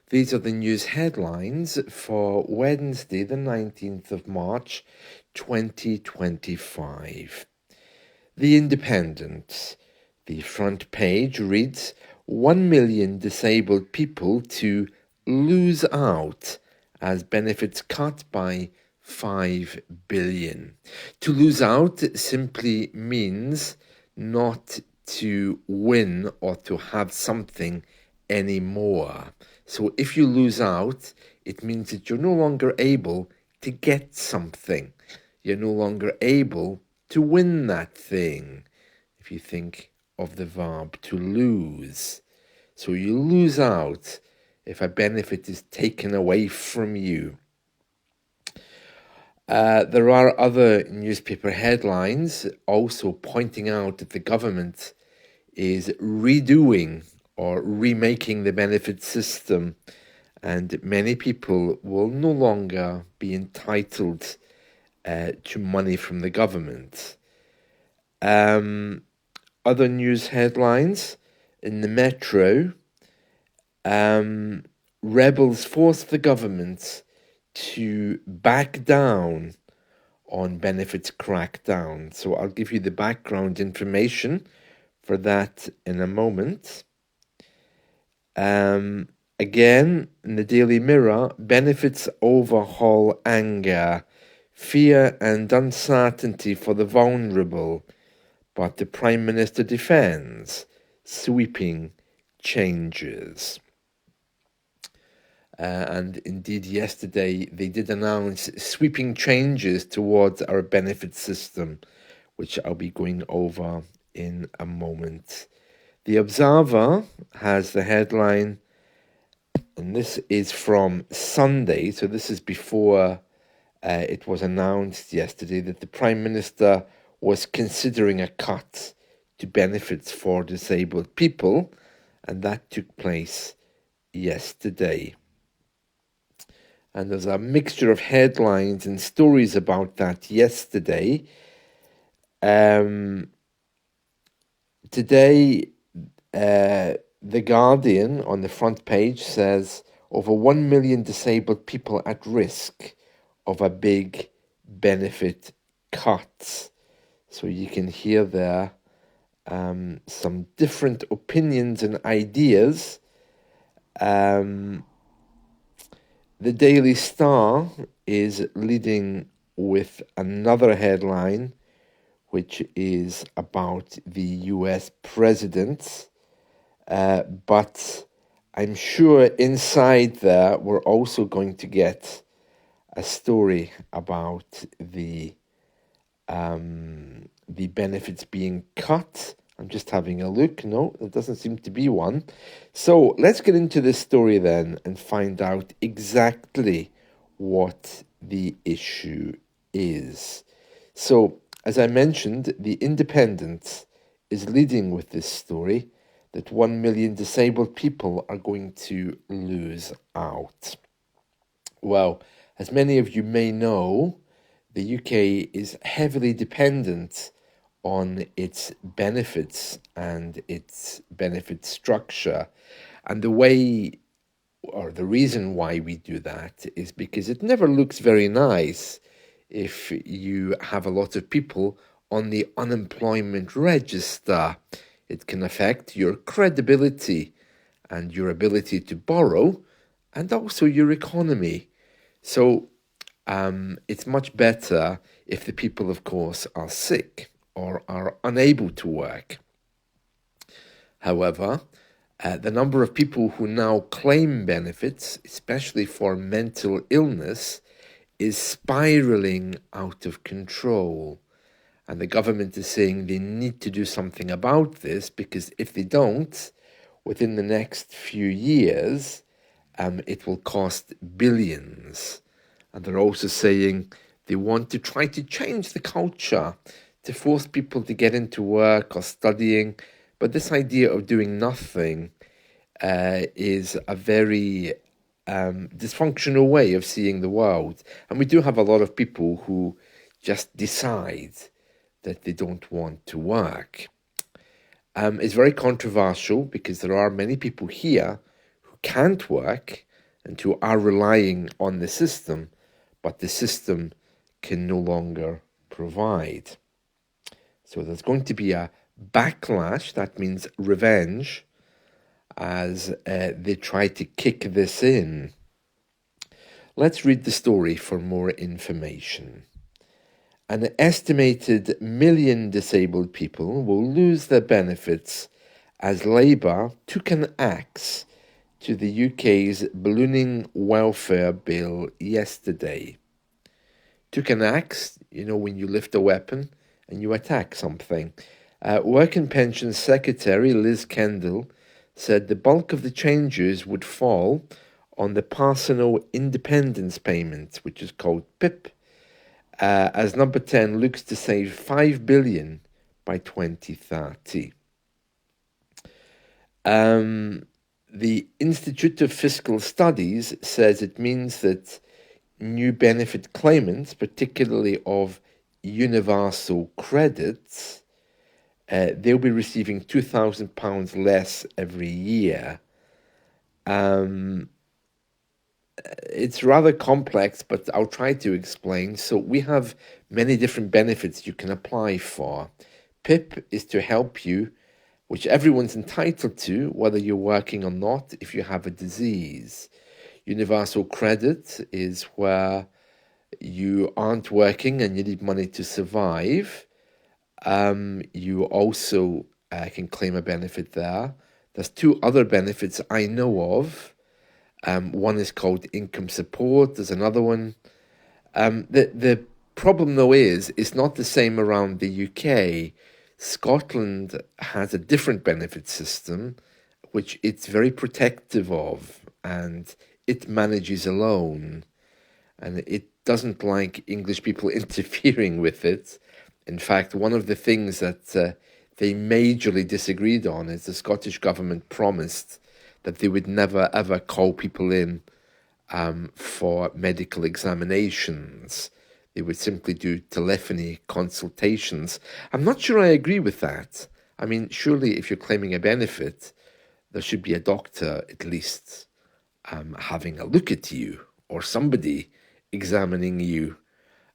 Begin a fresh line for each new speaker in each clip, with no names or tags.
These are the news headlines for Wednesday, the 19th of March, 2025. The Independent. The front page reads, 1 million disabled people to lose out as benefits cut by 5 billion. To lose out simply means not to win or to have something anymore. So if you lose out, it means that you're no longer able to get something. You're no longer able to win that thing, if you think of the verb to lose. So you lose out if a benefit is taken away from you. There are other newspaper headlines also pointing out that the government is redoing or remaking the benefit system, and many people will no longer be entitled to money from the government. Other news headlines in the Metro, rebels force the government to back down on benefits crackdown. So I'll give you the background information for that in a moment. Again, in the Daily Mirror, benefits overhaul anger, fear and uncertainty for the vulnerable, but the Prime Minister defends sweeping changes. And indeed, yesterday they did announce sweeping changes towards our benefit system, which I'll be going over in a moment. The Observer has the headline, and this is from Sunday, so this is before it was announced yesterday that the Prime Minister was considering a cut to benefits for disabled people, and that took place yesterday. And there's a mixture of headlines and stories about that yesterday. Today, The Guardian on the front page says over 1 million disabled people at risk of a big benefit cut. So you can hear there some different opinions and ideas. The Daily Star is leading with another headline, which is about the US president. But I'm sure inside there we're also going to get a story about the benefits being cut. I'm just having a look. No, there doesn't seem to be one. So let's get into this story then and find out exactly what the issue is. So, as I mentioned, The Independent is leading with this story that 1 million disabled people are going to lose out. Well, as many of you may know, the UK is heavily dependent on its benefits and its benefit structure. And the way, or the reason why we do that is because it never looks very nice if you have a lot of people on the unemployment register. It can affect your credibility and your ability to borrow, and also your economy. So it's much better if the people, of course, are sick or are unable to work. However, the number of people who now claim benefits, especially for mental illness, is spiraling out of control. And the government is saying they need to do something about this, because if they don't, within the next few years, it will cost billions. And they're also saying they want to try to change the culture to force people to get into work or studying. But this idea of doing nothing is a very dysfunctional way of seeing the world. And we do have a lot of people who just decide that they don't want to work. It's very controversial because there are many people here who can't work and who are relying on the system, but the system can no longer provide. So there's going to be a backlash, that means revenge, as they try to kick this in. Let's read the story for more information. An estimated 1 million disabled people will lose their benefits as Labour took an axe to the UK's ballooning welfare bill yesterday. Took an axe, when you lift a weapon and you attack something. Work and Pensions Secretary Liz Kendall said the bulk of the changes would fall on the Personal Independence Payment, which is called PIP, as Number 10 looks to save $5 billion by 2030. The Institute of Fiscal Studies says it means that new benefit claimants, particularly of universal credits, they'll be receiving £2,000 less every year. It's rather complex, but I'll try to explain. So we have many different benefits you can apply for. PIP is to help you, which everyone's entitled to, whether you're working or not, if you have a disease. Universal credit is where you aren't working and you need money to survive. You also can claim a benefit there. There's two other benefits I know of. One is called income support. There's another one. The problem, though, is it's not the same around the UK. Scotland has a different benefit system, which it's very protective of, and it manages alone. And it doesn't like English people interfering with it. In fact, one of the things that they majorly disagreed on is the Scottish government promised that they would never ever call people in for medical examinations. They would simply do telephony consultations. I'm not sure I agree with that. I mean, surely if you're claiming a benefit, there should be a doctor at least having a look at you, or somebody examining you.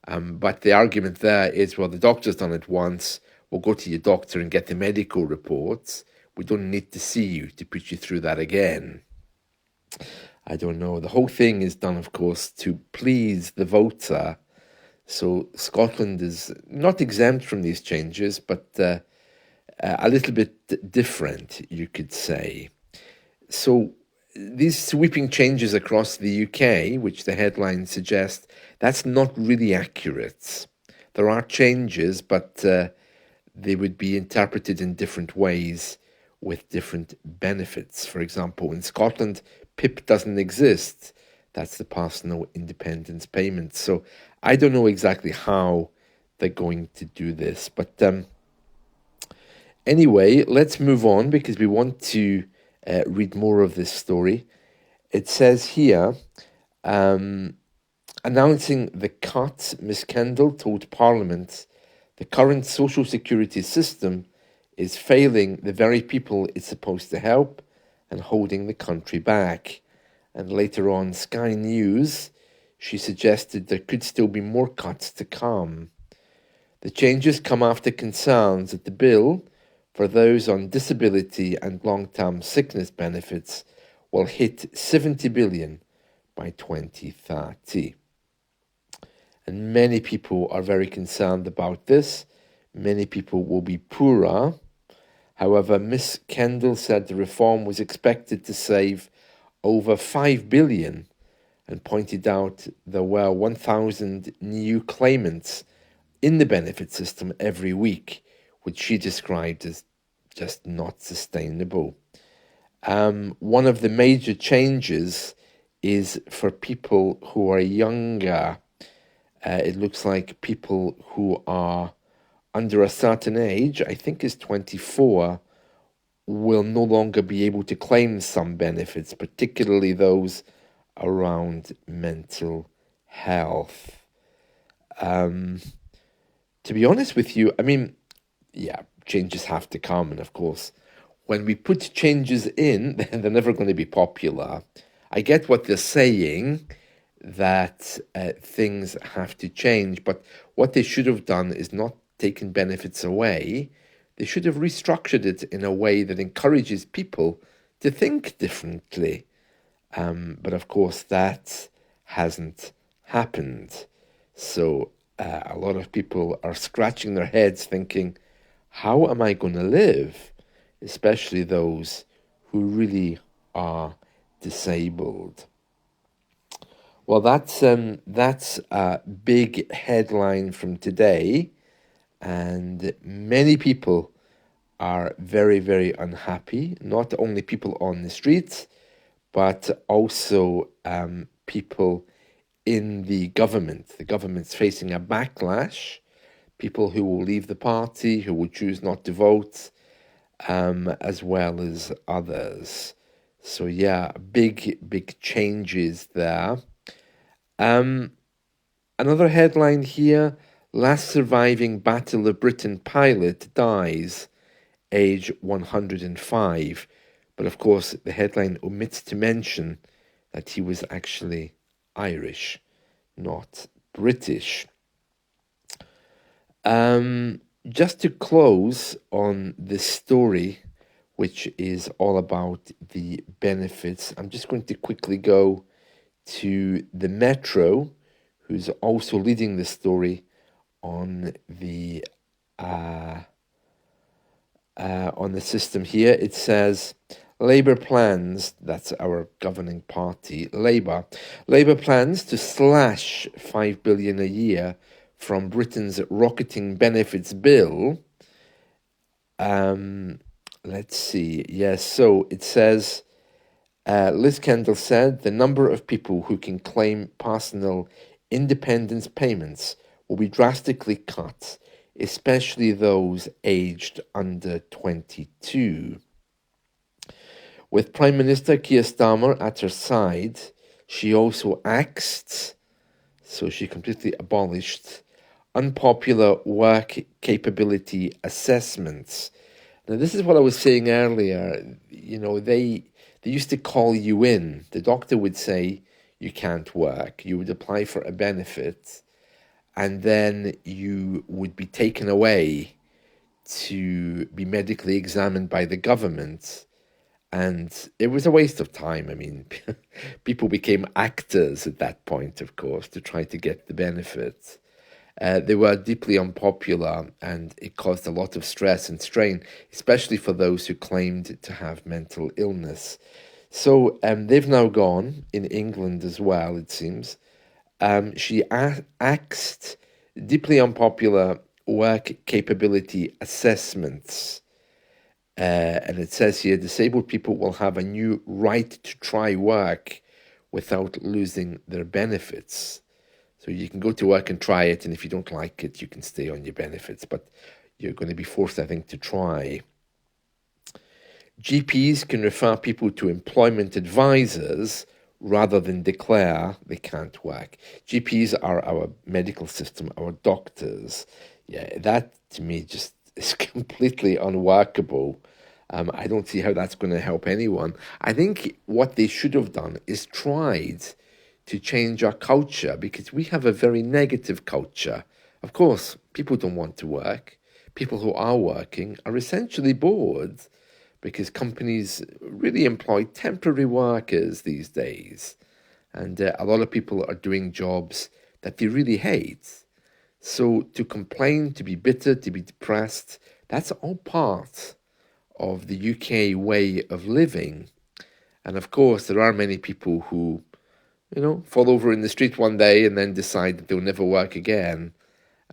But the argument there is, well, the doctor's done it once, we'll go to your doctor and get the medical reports. We don't need to see you to put you through that again. I don't know. The whole thing is done, of course, to please the voter. So Scotland is not exempt from these changes, but a little bit different, you could say. So these sweeping changes across the UK, which the headlines suggest, that's not really accurate. There are changes, but they would be interpreted in different ways with different benefits. For example, in Scotland, PIP doesn't exist. That's the Personal Independence Payment. So I don't know exactly how they're going to do this. But anyway, let's move on because we want to read more of this story. It says here, announcing the cut, Ms Kendall told Parliament the current social security system is failing the very people it's supposed to help and holding the country back. And later on, Sky News, she suggested there could still be more cuts to come. The changes come after concerns that the bill for those on disability and long-term sickness benefits will hit 70 billion by 2030. And many people are very concerned about this. Many people will be poorer. However, Ms Kendall said the reform was expected to save over 5 billion and pointed out there were 1,000 new claimants in the benefit system every week, which she described as just not sustainable. One of the major changes is for people who are younger. It looks like people who are under a certain age, I think is 24, will no longer be able to claim some benefits, particularly those around mental health. To be honest with you, I mean, yeah, changes have to come. And of course, when we put changes in, they're never going to be popular. I get what they're saying, that things have to change, but what they should have done is not taken benefits away. They should have restructured it in a way that encourages people to think differently. But of course, that hasn't happened. So a lot of people are scratching their heads thinking, how am I going to live? Especially those who really are disabled. Well, that's a big headline from today, and many people are very, very unhappy. Not only people on the streets, but also people in the government. The government's facing a backlash. People who will leave the party, who will choose not to vote, as well as others. So yeah, big changes there. Another headline here, last surviving Battle of Britain pilot dies, age 105. But of course, the headline omits to mention that he was actually Irish, not British. Just to close on this story, which is all about the benefits, I'm just going to quickly go to the Metro, who's also leading the story on the system here. It says Labour plans, that's our governing party, Labour plans to slash 5 billion a year from Britain's rocketing benefits bill. Let's see. Yes, so it says Liz Kendall said the number of people who can claim personal independence payments will be drastically cut, especially those aged under 22. With Prime Minister Keir Starmer at her side, she also axed, so she completely abolished, unpopular work capability assessments. Now, this is what I was saying earlier. You know, they used to call you in. The doctor would say, you can't work. You would apply for a benefit, and then you would be taken away to be medically examined by the government. And it was a waste of time. I mean, people became actors at that point, of course, to try to get the benefits. They were deeply unpopular, and it caused a lot of stress and strain, especially for those who claimed to have mental illness. So they've now gone, in England as well, it seems. She axed deeply unpopular work capability assessments. And it says here, disabled people will have a new right to try work without losing their benefits. So you can go to work and try it, and if you don't like it, you can stay on your benefits. But you're going to be forced, I think, to try. GPs can refer people to employment advisors rather than declare they can't work. GPs are our medical system, our doctors. Yeah, that to me just is completely unworkable. I don't see how that's going to help anyone. I think what they should have done is tried to change our culture, because we have a very negative culture. Of course, people don't want to work. People who are working are essentially bored, because companies really employ temporary workers these days. And a lot of people are doing jobs that they really hate. So to complain, to be bitter, to be depressed, that's all part of the UK way of living. And of course, there are many people who, fall over in the street one day and then decide that they'll never work again.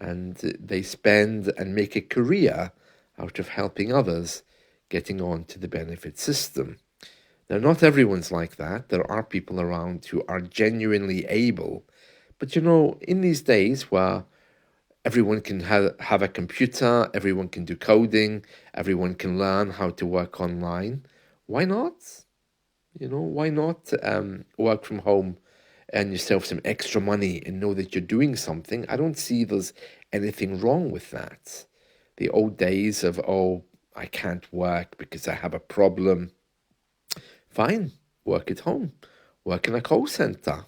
And they spend and make a career out of helping others getting on to the benefit system. Now, not everyone's like that. There are people around who are genuinely able. But, in these days where everyone can have a computer, everyone can do coding, everyone can learn how to work online, why not? Why not work from home, earn yourself some extra money and know that you're doing something? I don't see there's anything wrong with that. The old days of, I can't work because I have a problem. Fine, work at home. work in a call centre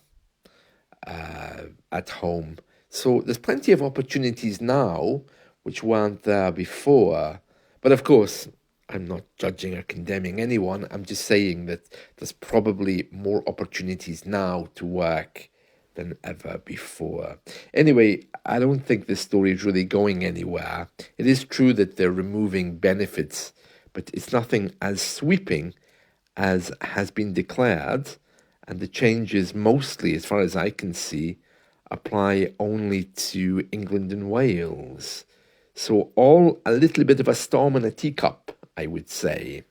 at home. So there's plenty of opportunities now which weren't there before. But of course, I'm not judging or condemning anyone. I'm just saying that there's probably more opportunities now to work than ever before. Anyway, I don't think this story is really going anywhere. It is true that they're removing benefits, but it's nothing as sweeping as has been declared, and the changes mostly, as far as I can see, apply only to England and Wales. So all a little bit of a storm in a teacup, I would say.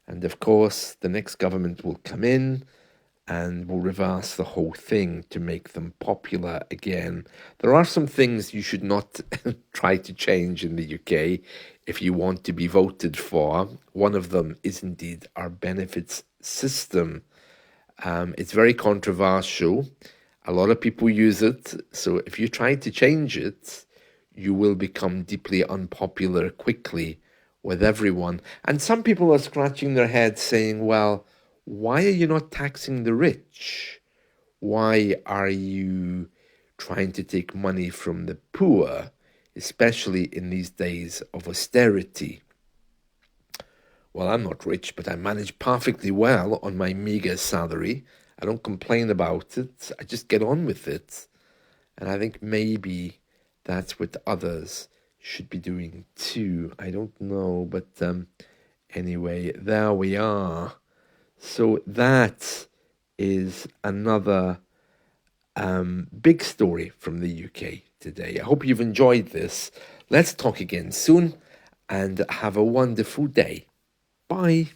And of course, the next government will come in and will reverse the whole thing to make them popular again. There are some things you should not try to change in the UK if you want to be voted for. One of them is indeed our benefits system. It's very controversial. A lot of people use it. So if you try to change it, you will become deeply unpopular quickly with everyone. And some people are scratching their heads saying, well, why are you not taxing the rich? Why are you trying to take money from the poor, especially in these days of austerity? Well, I'm not rich, but I manage perfectly well on my meager salary. I don't complain about it. I just get on with it. And I think maybe that's what others should be doing too. I don't know, but anyway, there we are. So that is another big story from the UK today. I hope you've enjoyed this. Let's talk again soon and have a wonderful day. Bye.